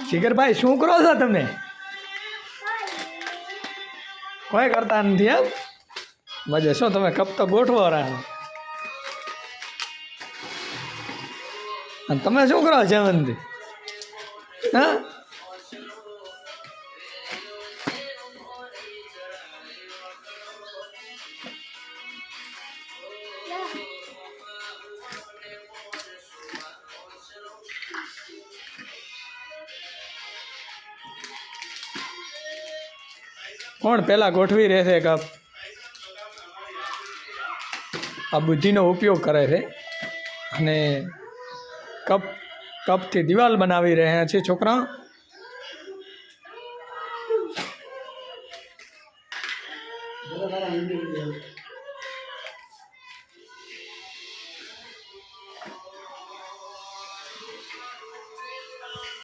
જીગરભાઈ શું કરો છો તમે? કોઈ કરતા નથી એમ? મજે શું તમે કપ તો ગોઠવો રહ્યા અને તમે શું કરો જયવંતથી? હા કોણ પેલા ગોઠવી રહેશે કપ? આ બુદ્ધિનો ઉપયોગ કરે છે અને કપથી દિવાલ બનાવી રહ્યા છે છોકરા.